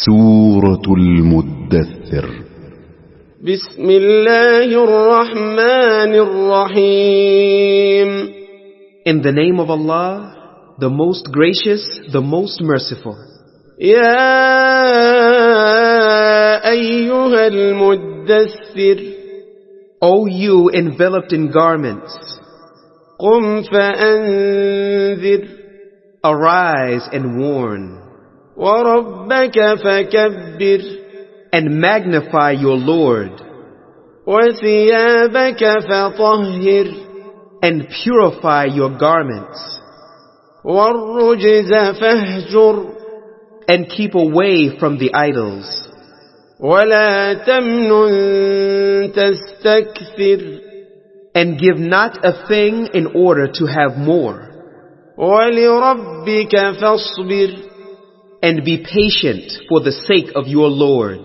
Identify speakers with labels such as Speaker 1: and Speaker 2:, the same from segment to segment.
Speaker 1: سورة المدثر.
Speaker 2: بسم الله الرحمن الرحيم.
Speaker 3: In the name of Allah, the most gracious, the most merciful.
Speaker 2: يا أيها المدثر.
Speaker 3: O you enveloped in garments,
Speaker 2: قم فأنذر.
Speaker 3: arise and warn,
Speaker 2: وربك فكبر.
Speaker 3: and magnify your Lord,
Speaker 2: وثيابك فطهر.
Speaker 3: and purify your garments,
Speaker 2: والرجز فاهجر.
Speaker 3: and keep away from the idols,
Speaker 2: ولا تمنن تستكثر.
Speaker 3: and give not a thing in order to have more,
Speaker 2: ولربك فاصبر.
Speaker 3: and be patient for the sake of your Lord.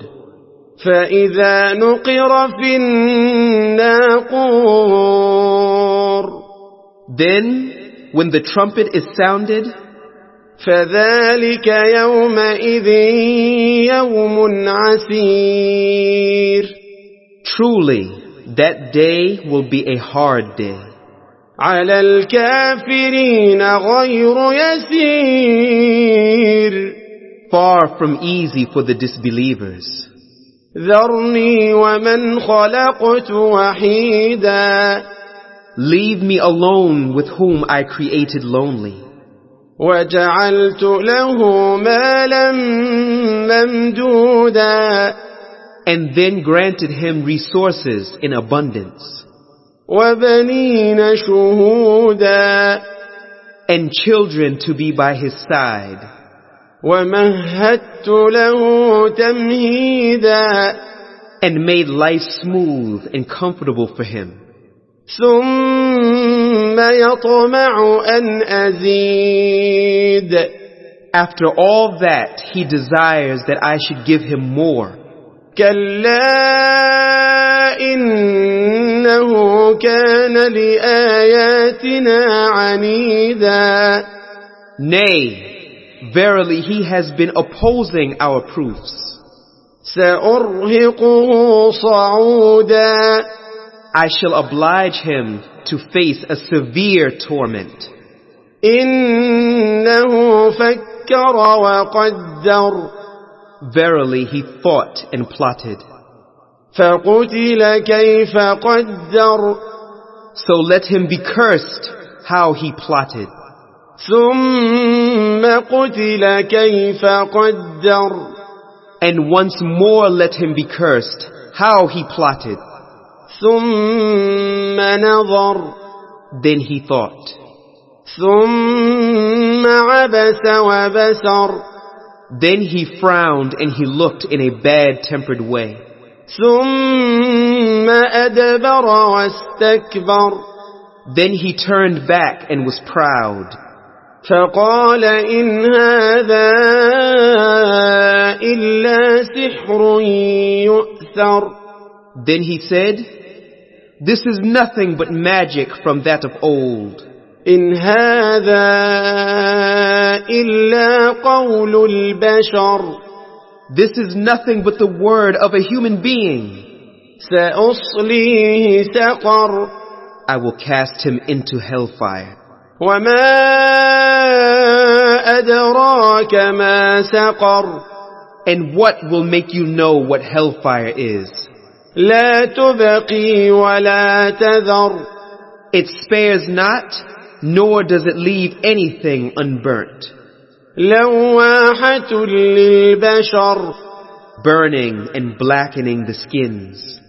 Speaker 2: فإذا نقر في الناقور.
Speaker 3: Then, when the trumpet is sounded,
Speaker 2: فذلك يومئذ يوم عسير.
Speaker 3: truly, that day will be a hard day.
Speaker 2: على الكافرين غير يسير.
Speaker 3: Far from easy for the disbelievers.
Speaker 2: ذرني ومن خلقت وحيدا.
Speaker 3: Leave me alone with whom I created lonely,
Speaker 2: وجعلت له مالا ممدودا.
Speaker 3: and then granted him resources in abundance,
Speaker 2: وبنين شهودا.
Speaker 3: and children to be by his side,
Speaker 2: ومهدت له تمهيدا.
Speaker 3: and made life smooth and comfortable for him.
Speaker 2: ثم يطمع أن أزيد.
Speaker 3: After all that, he desires that I should give him more.
Speaker 2: كلا إنه كان لآياتنا عنيدا.
Speaker 3: Nay, verily he has been opposing our proofs.
Speaker 2: سأرهقه صعودا.
Speaker 3: I shall oblige him to face a severe torment.
Speaker 2: إنه فكر وقدر.
Speaker 3: Verily he thought and plotted.
Speaker 2: فقتل كيف قدر.
Speaker 3: So let him be cursed how he plotted.
Speaker 2: ثم قتل كيف قدر.
Speaker 3: And once more let him be cursed how he plotted.
Speaker 2: ثم نظر.
Speaker 3: Then he thought.
Speaker 2: ثم عبس وبسر.
Speaker 3: Then he frowned and he looked in a bad-tempered way.
Speaker 2: ثم أدبر واستكبر.
Speaker 3: Then he turned back and was proud.
Speaker 2: فقال إن هذا إلا سحر يؤثر.
Speaker 3: Then he said, this is nothing but magic from that of old.
Speaker 2: إن هذا إلا قول البشر.
Speaker 3: This is nothing but the word of a human being.
Speaker 2: سأصليه سقر.
Speaker 3: I will cast him into hellfire.
Speaker 2: وما أدراك ما سقر.
Speaker 3: And what will make you know what hellfire is?
Speaker 2: لا تبقي ولا تذر.
Speaker 3: It spares not, nor does it leave anything unburnt.
Speaker 2: لواحة للبشر.
Speaker 3: Burning and blackening the skins.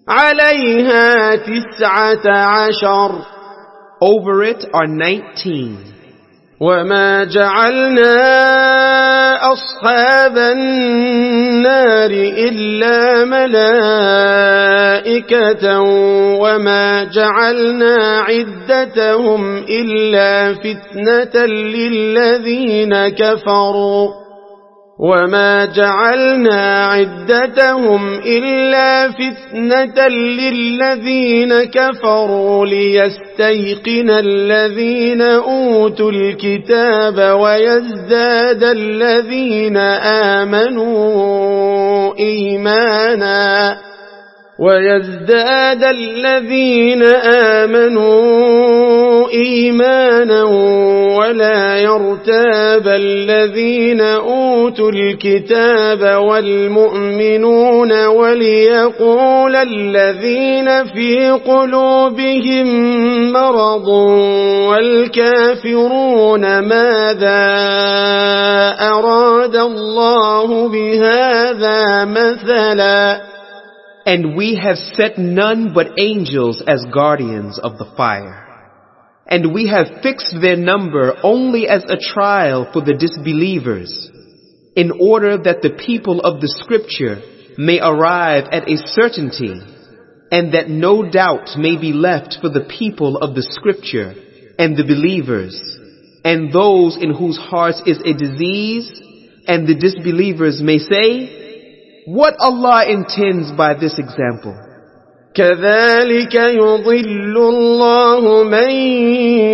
Speaker 2: عليها 19.
Speaker 3: Over it are 19.
Speaker 2: وما جعلنا أصحاب النار إلا ملائكة وما جعلنا عدتهم إلا فتنة للذين كفروا وما جعلنا عدتهم إلا فتنة للذين كفروا ليستيقن الذين أوتوا الكتاب ويزداد الذين آمنوا إيمانا ولا يرتاب الذين أوتوا الكتاب والمؤمنون وليقول الذين في قلوبهم مرض والكافرون ماذا أراد الله بهذا مثلا.
Speaker 3: And we have set none but angels as guardians of the fire. And we have fixed their number only as a trial for the disbelievers, in order that the people of the scripture may arrive at a certainty, and that no doubt may be left for the people of the scripture and the believers, and those in whose hearts is a disease, and the disbelievers may say, what Allah intends by this example.
Speaker 2: كذلك يضل الله من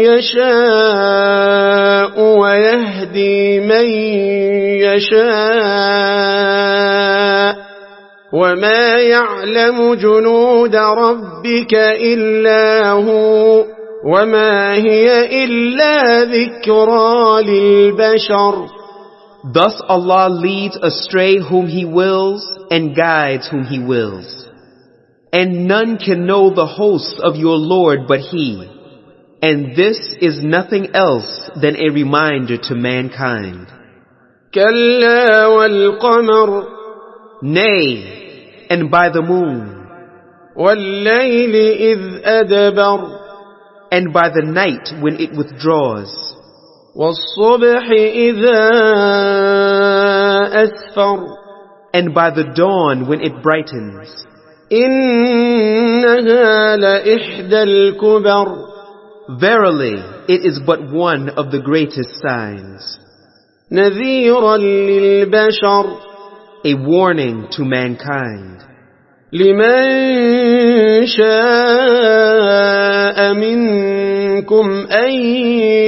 Speaker 2: يشاء ويهدي من يشاء وما يعلم جنود ربك إلا هو وما هي إلا ذكرى للبشر.
Speaker 3: Thus Allah leads astray whom He wills and guides whom He wills. And none can know the hosts of your Lord but He. And this is nothing else than a reminder to mankind.
Speaker 2: كلا والقمر.
Speaker 3: Nay, and by the moon.
Speaker 2: والليل إذ أدبر.
Speaker 3: And by the night when it withdraws.
Speaker 2: والصبح إذا أسفر.
Speaker 3: And by the dawn when it brightens.
Speaker 2: إنها لإحدى الكبر.
Speaker 3: Verily, it is but one of the greatest signs.
Speaker 2: نذيرا للبشر.
Speaker 3: A warning to mankind.
Speaker 2: لمن شاء منكم أن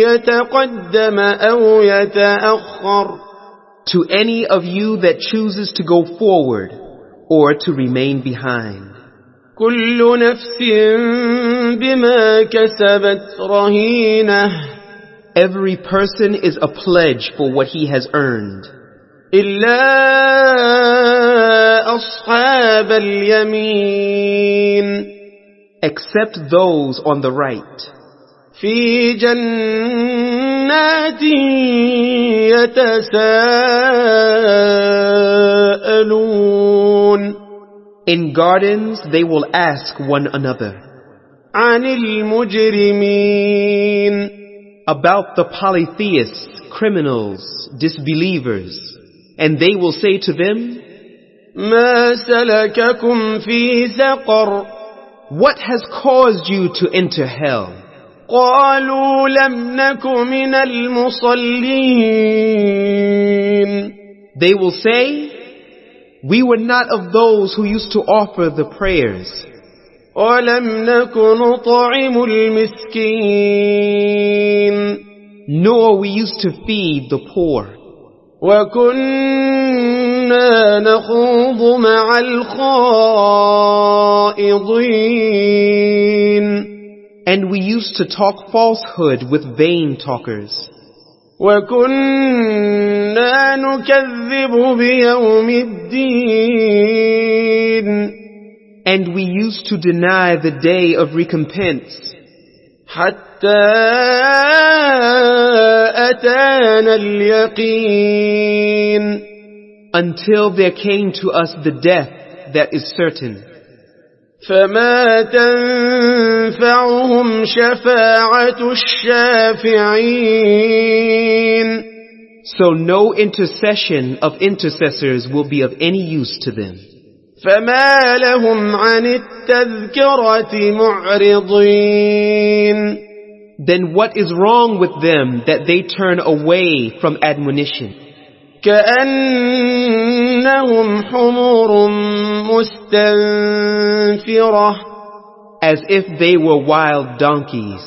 Speaker 2: يتقدم أو يتأخر.
Speaker 3: To any of you that chooses to go forward or to remain behind.
Speaker 2: كل نفس بما كسبت رهينة.
Speaker 3: Every person is a pledge for what he has earned.
Speaker 2: إلا أصحاب اليمين.
Speaker 3: Except those on the right.
Speaker 2: في جنات يتساءلون.
Speaker 3: In gardens they will ask one another.
Speaker 2: عن المجرمين.
Speaker 3: About the polytheists, criminals, disbelievers. And they will say to them,
Speaker 2: ما سلككم في سقر.
Speaker 3: What has caused you to enter hell?
Speaker 2: قالوا لم نك من المصلين.
Speaker 3: They will say, we were not of those who used to offer the prayers.
Speaker 2: ولم نك نطعم المسكين.
Speaker 3: Nor we used to feed the poor.
Speaker 2: وكنا نخوض مع الخائضين.
Speaker 3: And we used to talk falsehood with vain talkers.
Speaker 2: وكنا نكذب بيوم الدين.
Speaker 3: And we used to deny the day of recompense.
Speaker 2: حتى أتانا اليقين.
Speaker 3: Until there came to us the death that is certain.
Speaker 2: فما تنفعهم شفاعة الشافعين.
Speaker 3: So no intercession of intercessors will be of any use to them.
Speaker 2: فما لهم عن التذكرة معرضين.
Speaker 3: Then what is wrong with them that they turn away from admonition?
Speaker 2: كأنهم حمر مستنفرة
Speaker 3: as if they were wild donkeys,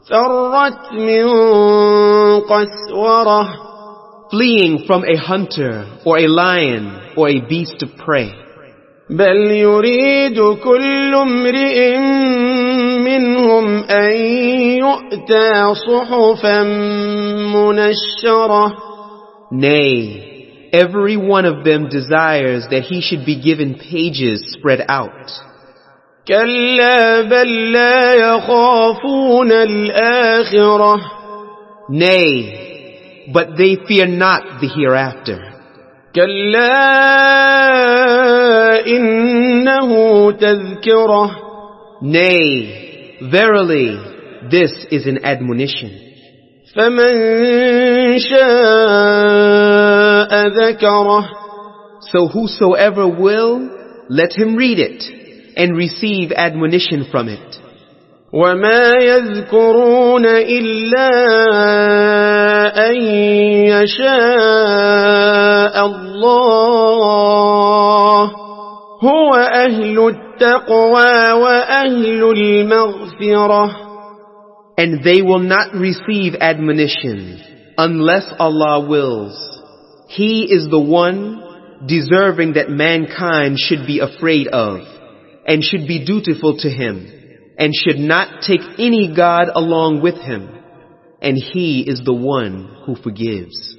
Speaker 2: فرت من قسورة
Speaker 3: fleeing from a hunter or a lion or a beast of prey.
Speaker 2: بل يريد كل امرئ منهم أن يؤتى صحفا منشرة
Speaker 3: Nay, every one of them desires that he should be given pages spread out.
Speaker 2: كلا بل لا يخافون الآخرة
Speaker 3: Nay, but they fear not the hereafter.
Speaker 2: كلا إنه تذكرة
Speaker 3: Nay, verily, this is an admonition.
Speaker 2: فمن شاء ذكره
Speaker 3: So whosoever will, let him read it and receive admonition from it.
Speaker 2: وما يذكرون إلا أن يشاء الله هو أهل التقوى وأهل المغفرة
Speaker 3: And they will not receive admonition unless Allah wills. He is the one deserving that mankind should be afraid of and should be dutiful to him and should not take any God along with him. And he is the one who forgives.